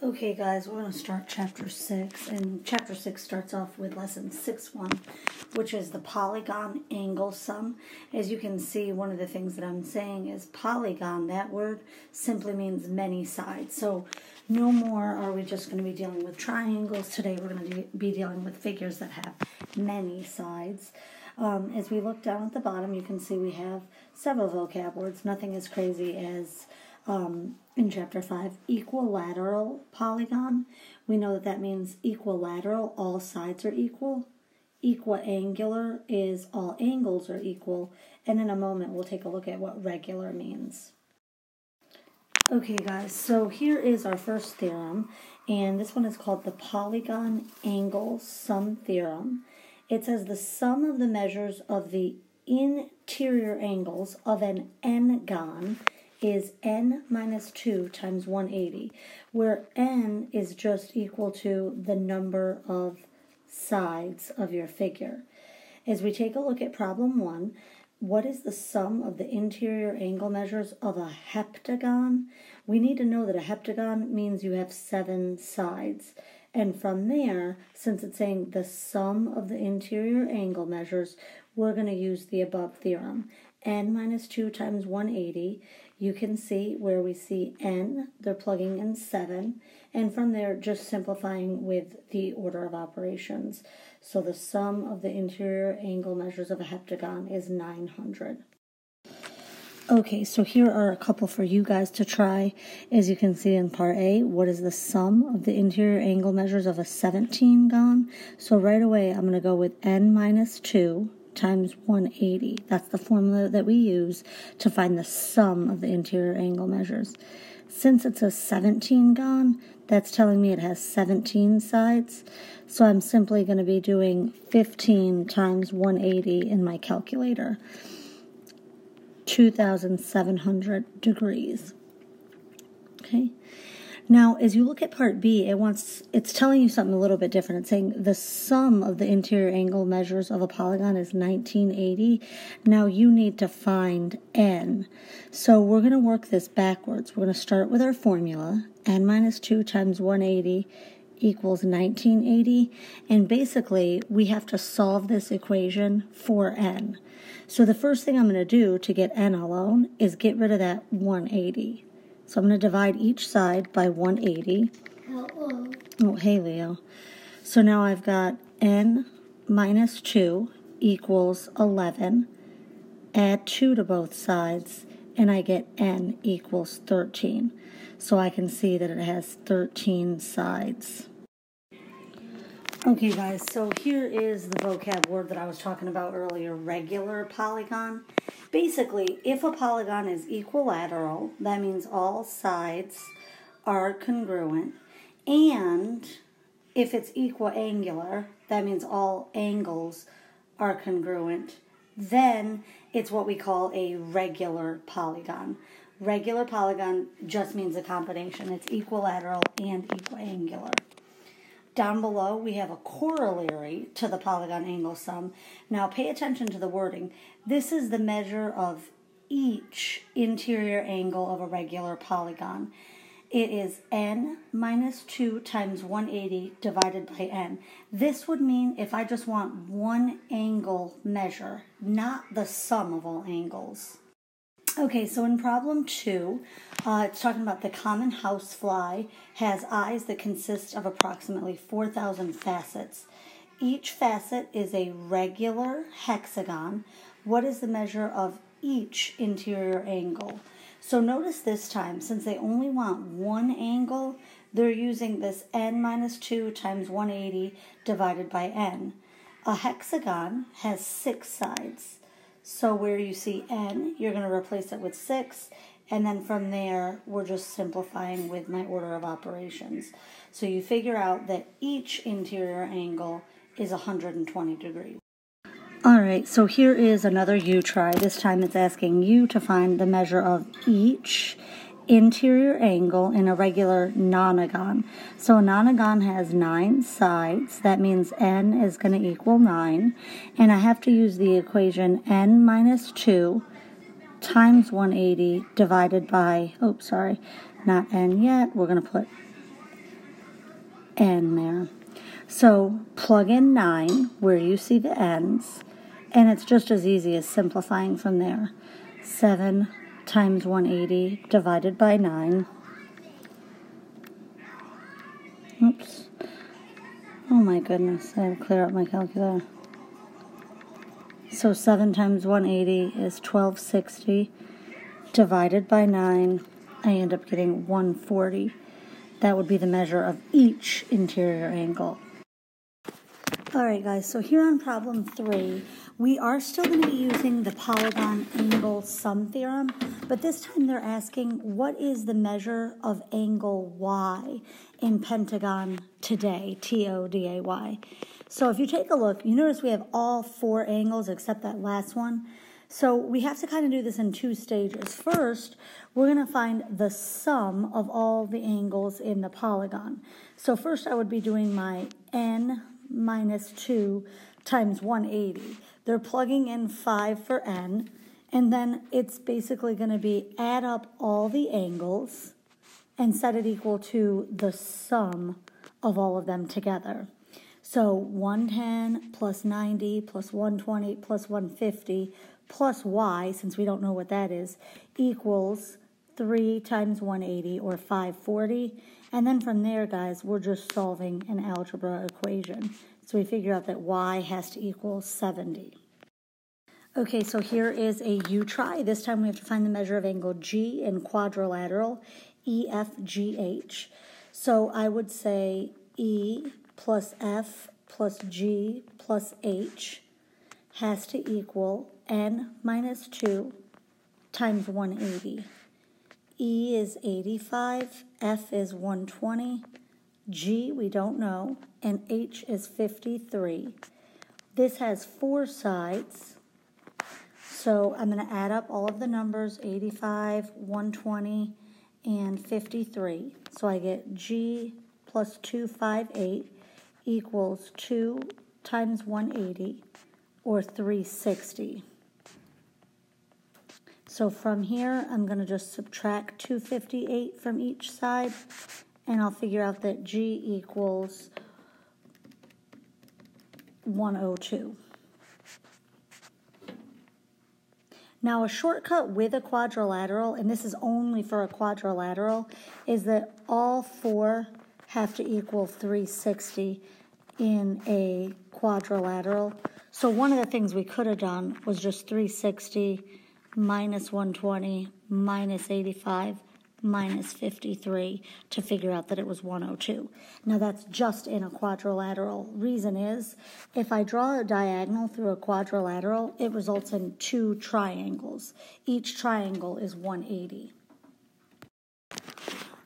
Okay guys, we're going to start chapter 6, and chapter 6 starts off with lesson 6.1, which is the polygon angle sum. As you can see, one of the things that I'm saying is polygon. That word simply means many sides. So no more are we just going to be dealing with triangles. Today we're going to be dealing with figures that have many sides. As we look down at the bottom, you can see we have several vocab words. Nothing as crazy as in chapter 5, equilateral polygon. We know that that means equilateral, all sides are equal. Equiangular is all angles are equal. And in a moment, we'll take a look at what regular means. Okay, guys, so here is our first theorem, and this one is called the polygon angle sum theorem. It says the sum of the measures of the interior angles of an n-gon is n minus 2 times 180, where n is just equal to the number of sides of your figure. As we take a look at problem 1, what is the sum of the interior angle measures of a heptagon? We need to know that a heptagon means you have 7 sides. And from there, since it's saying the sum of the interior angle measures, we're going to use the above theorem. N minus 2 times 180, you can see where we see n, they're plugging in 7, and from there just simplifying with the order of operations. So the sum of the interior angle measures of a heptagon is 900. Okay, so here are a couple for you guys to try. As you can see in part A, what is the sum of the interior angle measures of a 17-gon? So right away, I'm going to go with n minus 2 times 180. That's the formula that we use to find the sum of the interior angle measures. Since it's a 17-gon, that's telling me it has 17 sides. So I'm simply going to be doing 15 times 180 in my calculator. 2,700 degrees. Okay. Now, as you look at part B, it's telling you something a little bit different. It's saying the sum of the interior angle measures of a polygon is 1980. Now, you need to find n. So we're going to work this backwards. We're going to start with our formula. N minus 2 times 180 equals 1980. And basically, we have to solve this equation for n. So the first thing I'm going to do to get n alone is get rid of that 180. So I'm going to divide each side by 180. Oh, hey, Leo. So now I've got n minus 2 equals 11. Add 2 to both sides, and I get n equals 13. So I can see that it has 13 sides. Okay, guys, so here is the vocab word that I was talking about earlier, regular polygon. Basically, if a polygon is equilateral, that means all sides are congruent. And if it's equiangular, that means all angles are congruent. Then it's what we call a regular polygon. Regular polygon just means a combination. It's equilateral and equiangular. Down below, we have a corollary to the polygon angle sum. Now, pay attention to the wording. This is the measure of each interior angle of a regular polygon. It is n minus 2 times 180 divided by n. This would mean if I just want one angle measure, not the sum of all angles. Okay, so in problem 2, it's talking about the common housefly has eyes that consist of approximately 4,000 facets. Each facet is a regular hexagon. What is the measure of each interior angle? So notice this time, since they only want one angle, they're using this n minus 2 times 180 divided by n. A hexagon has 6 sides. So where you see n, you're going to replace it with 6, and then from there, we're just simplifying with my order of operations. So you figure out that each interior angle is 120 degrees. All right, so here is another you try. This time it's asking you to find the measure of each interior angle in a regular nonagon. So a nonagon has 9 sides. That means n is going to equal 9. And I have to use the equation n minus 2 times 180 divided by, not n yet. We're going to put n there. So plug in 9 where you see the n's, and it's just as easy as simplifying from there. 7 times 180 divided by 9. Oops. Oh my goodness, I had to clear up my calculator. So 7 times 180 is 1260 divided by 9. I end up getting 140. That would be the measure of each interior angle. Alright guys, so here on problem 3, we are still going to be using the polygon angle sum theorem, but this time they're asking what is the measure of angle Y in pentagon today, TODAY. So if you take a look, you notice we have all 4 angles except that last one. So we have to kind of do this in 2 stages. First, we're going to find the sum of all the angles in the polygon. So first I would be doing my n minus 2 times 180. They're plugging in 5 for n, and then it's basically going to be add up all the angles and set it equal to the sum of all of them together. So 110 plus 90 plus 120 plus 150 plus y, since we don't know what that is, equals 3 times 180, or 540. And then from there, guys, we're just solving an algebra equation. So we figure out that y has to equal 70. Okay, so here is a U-try. This time we have to find the measure of angle G in quadrilateral, EFGH. So I would say E plus F plus G plus H has to equal n minus 2 times 180. E is 85, F is 120, G we don't know, and H is 53. This has 4 sides, so I'm going to add up all of the numbers, 85, 120, and 53. So I get G plus 258 equals 2 times 180, or 360. So from here, I'm going to just subtract 258 from each side, and I'll figure out that G equals 102. Now a shortcut with a quadrilateral, and this is only for a quadrilateral, is that all 4 have to equal 360 in a quadrilateral. So one of the things we could have done was just 360 minus 120 minus 85 minus 53 to figure out that it was 102. Now that's just in a quadrilateral. Reason is, if I draw a diagonal through a quadrilateral, it results in 2 triangles. Each triangle is 180.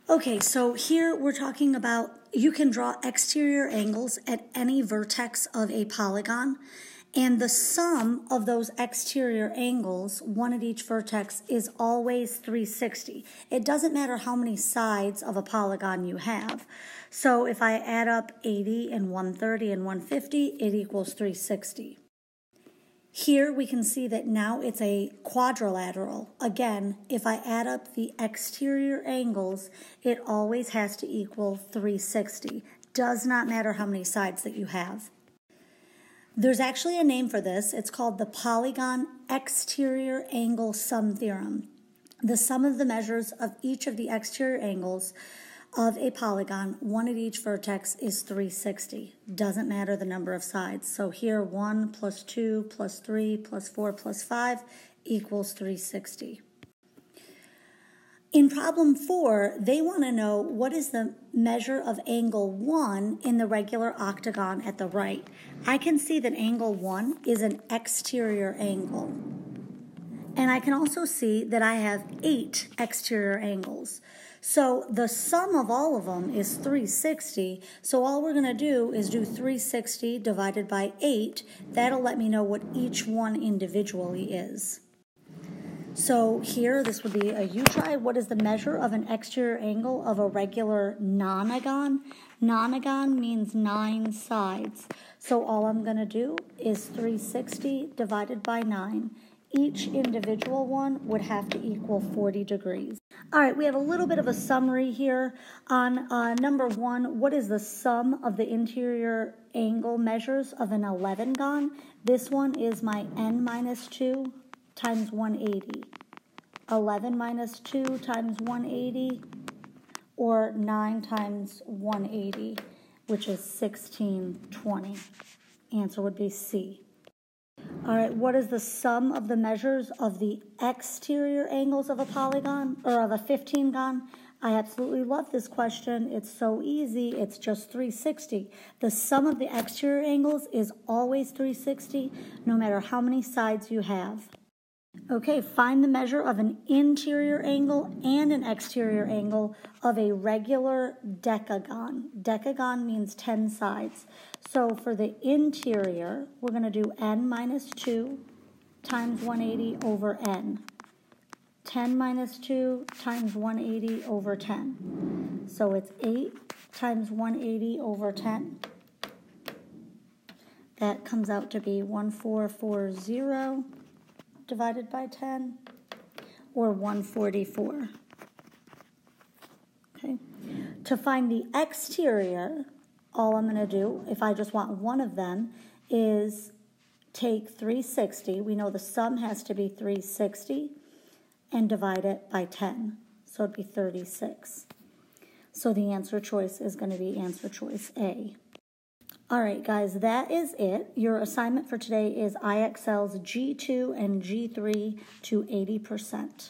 Okay, so here we're talking about you can draw exterior angles at any vertex of a polygon, and the sum of those exterior angles, one at each vertex, is always 360. It doesn't matter how many sides of a polygon you have. So if I add up 80 and 130 and 150, it equals 360. Here we can see that now it's a quadrilateral. Again, if I add up the exterior angles, it always has to equal 360. Does not matter how many sides that you have. There's actually a name for this. It's called the polygon exterior angle sum theorem. The sum of the measures of each of the exterior angles of a polygon, one at each vertex, is 360. Doesn't matter the number of sides. So here 1 plus 2 plus 3 plus 4 plus 5 equals 360. In problem 4, they want to know what is the measure of angle 1 in the regular octagon at the right. I can see that angle 1 is an exterior angle. And I can also see that I have 8 exterior angles. So the sum of all of them is 360. So all we're going to do is do 360 divided by 8. That'll let me know what each one individually is. So here, this would be a U-try. What is the measure of an exterior angle of a regular nonagon? Nonagon means 9 sides. So all I'm going to do is 360 divided by 9 each individual one would have to equal 40 degrees. All right, we have a little bit of a summary here on number 1. What is the sum of the interior angle measures of an 11-gon? This one is my n minus 2 times 180. 11 minus 2 times 180, or 9 times 180, which is 1620. Answer would be C. All right, what is the sum of the measures of the exterior angles of a polygon, or of a 15-gon? I absolutely love this question. It's so easy. It's just 360. The sum of the exterior angles is always 360, no matter how many sides you have. Okay, find the measure of an interior angle and an exterior angle of a regular decagon. Decagon means 10 sides. So for the interior, we're going to do n minus 2 times 180 over n. 10 minus 2 times 180 over 10. So it's 8 times 180 over 10. That comes out to be 1440 divided by 10, or 144. Okay. To find the exterior, all I'm going to do, if I just want one of them, is take 360. We know the sum has to be 360, and divide it by 10. So it'd be 36. So the answer choice is going to be answer choice A. All right, guys, that is it. Your assignment for today is IXL's G2 and G3 to 80%.